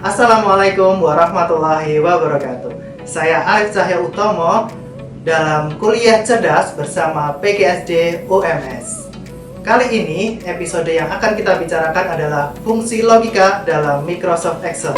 Assalamualaikum warahmatullahi wabarakatuh. Saya Alif Cahya Utomo dalam kuliah cerdas bersama PGSD UMS. Kali ini episode yang akan kita bicarakan adalah fungsi logika dalam Microsoft Excel.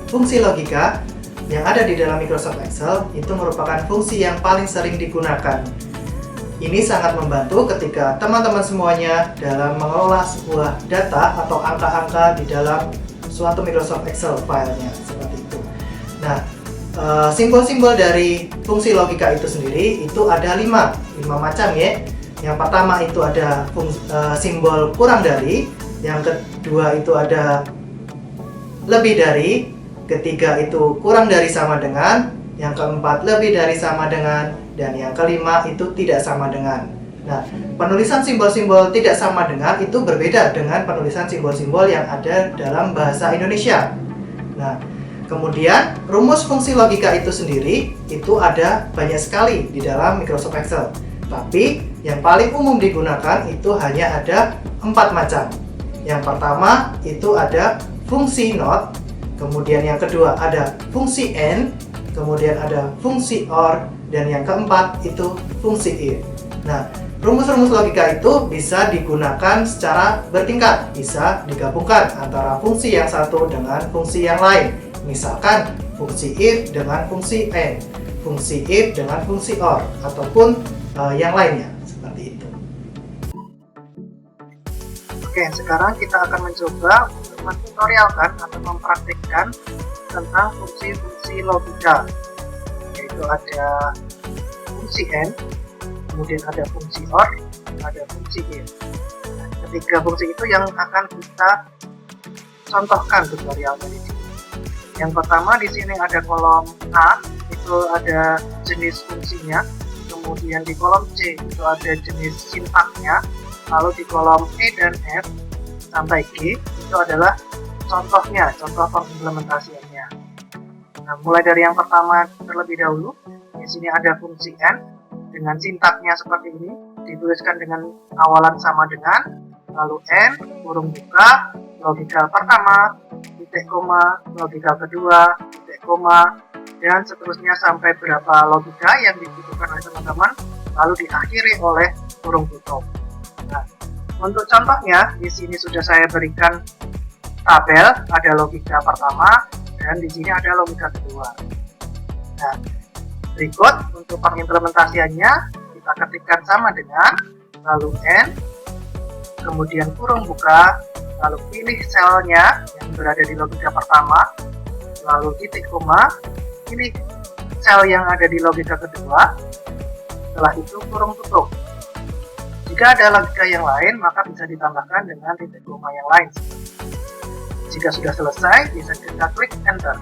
Fungsi logika yang ada di dalam Microsoft Excel itu merupakan fungsi yang paling sering digunakan. Ini sangat membantu ketika teman-teman semuanya dalam mengelola sebuah data atau angka-angka di dalam suatu Microsoft Excel filenya, seperti itu. Nah, simbol-simbol dari fungsi logika itu sendiri itu ada 5 macam ya. Yang pertama itu ada simbol kurang dari, yang kedua itu ada lebih dari, ketiga itu kurang dari sama dengan, yang keempat lebih dari sama dengan, dan yang kelima itu tidak sama dengan. Nah, penulisan simbol-simbol tidak sama dengan itu berbeda dengan penulisan simbol-simbol yang ada dalam bahasa Indonesia. Nah, kemudian rumus fungsi logika itu sendiri itu ada banyak sekali di dalam Microsoft Excel. Tapi yang paling umum digunakan itu hanya ada 4 macam. Yang pertama itu ada fungsi not, kemudian yang kedua ada fungsi AND, kemudian ada fungsi OR, dan yang keempat itu fungsi IF. Nah, rumus-rumus logika itu bisa digunakan secara bertingkat, bisa digabungkan antara fungsi yang satu dengan fungsi yang lain. Misalkan fungsi IF dengan fungsi AND, fungsi IF dengan fungsi OR, ataupun yang lainnya, seperti itu. Oke, sekarang kita akan mencoba mentutorialkan atau mempraktikkan tentang fungsi-fungsi logika, yaitu ada fungsi AND, kemudian ada fungsi OR, ada fungsi IF. Nah, ketiga fungsi itu yang akan kita contohkan tutorialnya di sini. Yang pertama di sini ada kolom A, itu ada jenis fungsinya, kemudian di kolom C itu ada jenis sintaknya, lalu di kolom E dan F sampai G itu adalah contohnya, contoh pengimplementasiannya. Nah, mulai dari yang pertama terlebih dahulu, di sini ada fungsi AND dengan sintaknya seperti ini, dituliskan dengan awalan sama dengan, lalu AND, kurung buka, logika pertama, titik koma, logika kedua, titik koma, dan seterusnya sampai berapa logika yang dibutuhkan oleh teman-teman, lalu diakhiri oleh kurung tutup. Nah, untuk contohnya, di sini sudah saya berikan tabel, ada logika pertama, dan di sini ada logika kedua. Nah, berikut untuk pengimplementasiannya, kita ketikkan sama dengan, lalu N, kemudian kurung buka, lalu pilih selnya yang berada di logika pertama, lalu titik koma, pilih sel yang ada di logika kedua, setelah itu kurung tutup. Jika ada logika yang lain, maka bisa ditambahkan dengan titik koma yang lain. Jika sudah selesai, bisa kita klik Enter.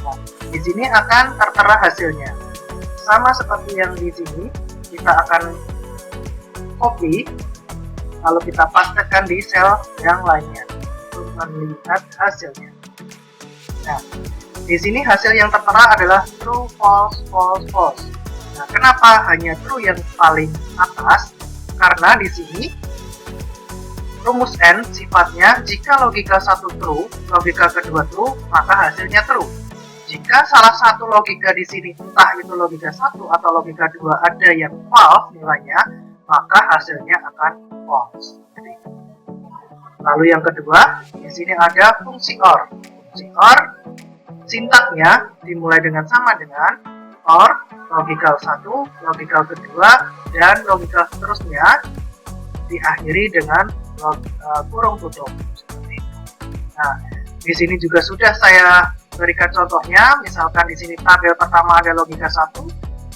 Nah, di sini akan tertera hasilnya. Sama seperti yang di sini, kita akan copy, lalu kita pastekan di sel yang lainnya untuk melihat hasilnya. Nah, di sini hasil yang tertera adalah true, false, false, false. Nah, kenapa hanya true yang paling atas? Karena di sini rumus AND sifatnya jika logika satu true, logika kedua true, maka hasilnya true. Jika salah satu logika di sini entah itu logika 1 atau logika 2 ada yang false nilainya, maka hasilnya akan false. Lalu yang kedua, di sini ada fungsi OR. Fungsi OR sintaknya dimulai dengan sama dengan OR, logikal 1, logikal kedua, dan logikal seterusnya diakhiri dengan kurung tutup seperti itu. Nah, di sini juga sudah saya berikan contohnya, misalkan di sini tabel pertama ada logika 1,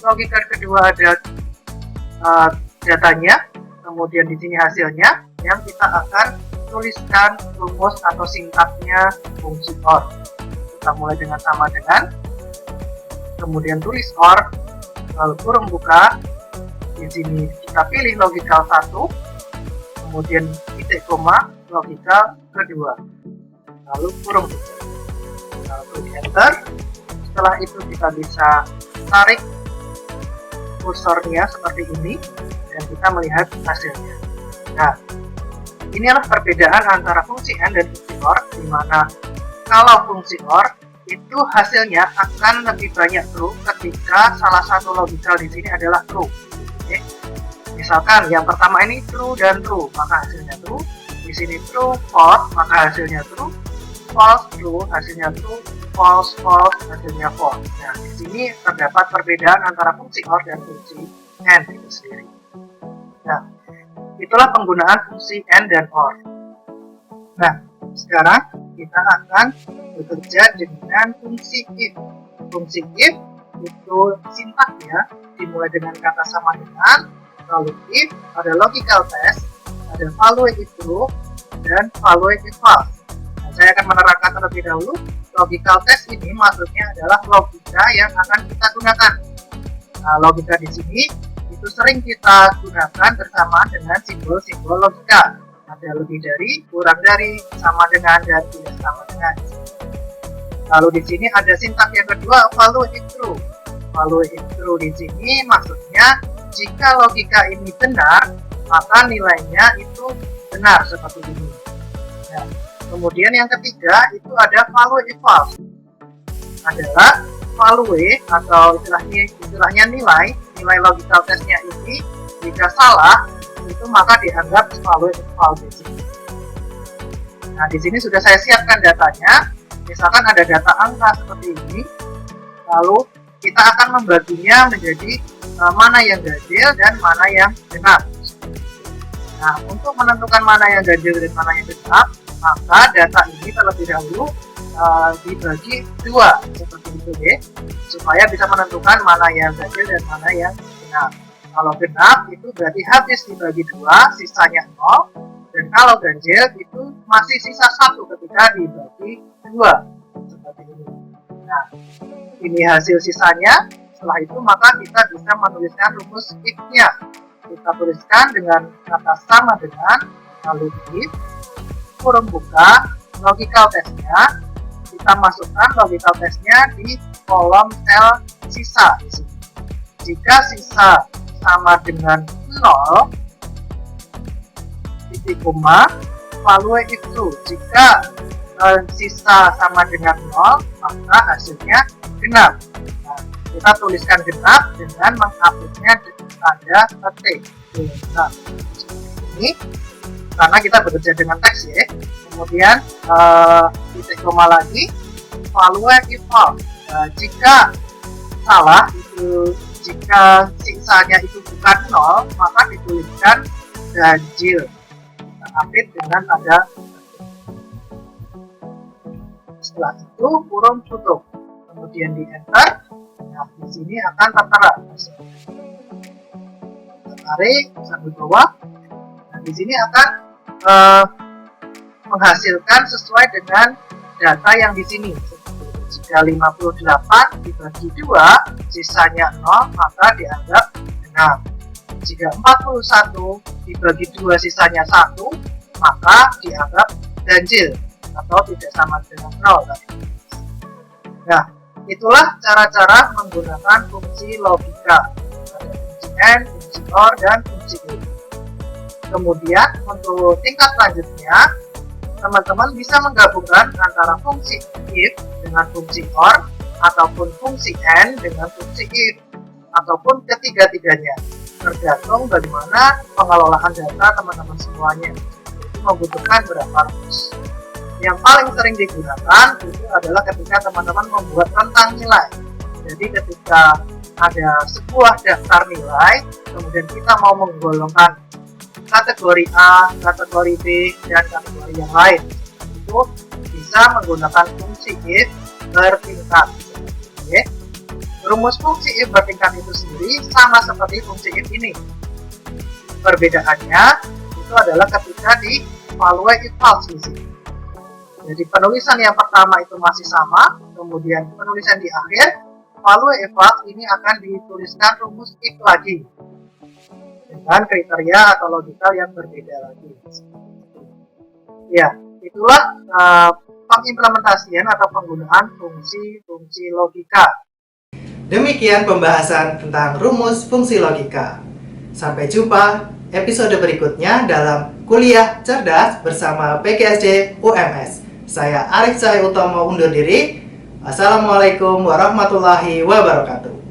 logika kedua ada datanya, kemudian di sini hasilnya yang kita akan tuliskan rumus atau sintaknya fungsi OR. Kita mulai dengan sama dengan, kemudian tulis OR, lalu kurung buka, di sini kita pilih logikal 1, kemudian titik koma, logikal kedua, lalu kurung tutup. Lalu klik Enter. Setelah itu kita bisa tarik kursornya seperti ini dan kita melihat hasilnya. Nah, ini adalah perbedaan antara fungsi AND dan fungsi OR, di mana kalau fungsi OR itu hasilnya akan lebih banyak true ketika salah satu logical di sini adalah true. Oke. Misalkan yang pertama ini true dan true, maka hasilnya true. Di sini true, false, maka hasilnya true. False, true, hasilnya true. False, false, hasilnya false. Nah, di sini terdapat perbedaan antara fungsi OR dan fungsi AND itu sendiri. Nah, itulah penggunaan fungsi AND dan OR. Nah, sekarang kita akan bekerja dengan fungsi if. Fungsi if itu sintaknya dimulai dengan kata sama dengan, lalu if ada logical test, ada value if true, dan value if false. Nah, saya akan menerangkan terlebih dahulu. Logical test ini maksudnya adalah logika yang akan kita gunakan. Nah, logika di sini itu sering kita gunakan bersama dengan simbol-simbol logika. Ada lebih dari, kurang dari, sama dengan, dan tidak sama dengan. Lalu di sini ada sintak yang kedua, value if true. Value if true di sini maksudnya jika logika ini benar, maka nilainya itu benar seperti ini. Nah, kemudian yang ketiga itu ada value if false. Adalah value atau istilahnya nilai logical testnya ini jika salah itu maka dianggap value if false di sini. Nah, di sini sudah saya siapkan datanya. Misalkan ada data angka seperti ini, lalu kita akan membaginya menjadi mana yang ganjil dan mana yang genap. Nah, untuk menentukan mana yang ganjil dan mana yang genap, maka data ini terlebih dahulu dibagi dua seperti itu ya, supaya bisa menentukan mana yang ganjil dan mana yang genap. Kalau genap itu berarti habis dibagi dua, sisanya 0, dan kalau ganjil itu masih sisa 1 ketika dibagi dua seperti ini. Nah, ini hasil sisanya. Setelah itu maka kita bisa menuliskan rumus if-nya. Kita tuliskan dengan kata sama dengan, lalu if kurung buka logical testnya, kita masukkan logical testnya di kolom sel sisa di sini. Jika sisa sama dengan 0, titik koma, value if true. Jika sisa sama dengan 0, maka hasilnya genap. Nah, kita tuliskan genap dengan menghapusnya tanda ketik. Nah, ini karena kita bekerja dengan teks ya. Kemudian titik koma lagi, value if false. Jika salah itu, jika sisanya itu bukan 0, maka dituliskan ganjil. Kita update dengan tanda. Setelah itu kurung tutup, kemudian di enter. Nah, di sini akan tertera. Kita tarik sampai bawah. Nah, di sini akan menghasilkan sesuai dengan data yang di sini. Jika 58 dibagi 2, sisanya 0, maka dianggap genap. Jika 41 dibagi 2, sisanya 1, maka dianggap ganjil atau tidak sama dengan 0. Nah, itulah cara-cara menggunakan fungsi logika. Ada fungsi AND, fungsi OR, dan fungsi if. Kemudian untuk tingkat selanjutnya, teman-teman bisa menggabungkan antara fungsi if dengan fungsi OR, ataupun fungsi AND dengan fungsi if, ataupun ketiga-tiganya. Tergantung bagaimana pengelolaan data teman-teman semuanya. Itu membutuhkan berapa rumus. Yang paling sering digunakan itu adalah ketika teman-teman membuat rentang nilai. Jadi ketika ada sebuah daftar nilai, kemudian kita mau menggolongkan kategori A, kategori B, dan kategori yang lain, itu bisa menggunakan fungsi if bertingkat. Oke. Rumus fungsi if bertingkat itu sendiri sama seperti fungsi if ini. Perbedaannya itu adalah ketika di value if false di sini. Jadi penulisan yang pertama itu masih sama, kemudian penulisan di akhir value if false ini akan dituliskan rumus if lagi dengan kriteria atau logikal yang berbeda lagi. Ya, itulah pengimplementasian atau penggunaan fungsi-fungsi logika. Demikian pembahasan tentang rumus fungsi logika. Sampai jumpa episode berikutnya dalam Kuliah Cerdas bersama PGSD UMS. Saya Arif Cahaya Utomo undur diri. Assalamualaikum warahmatullahi wabarakatuh.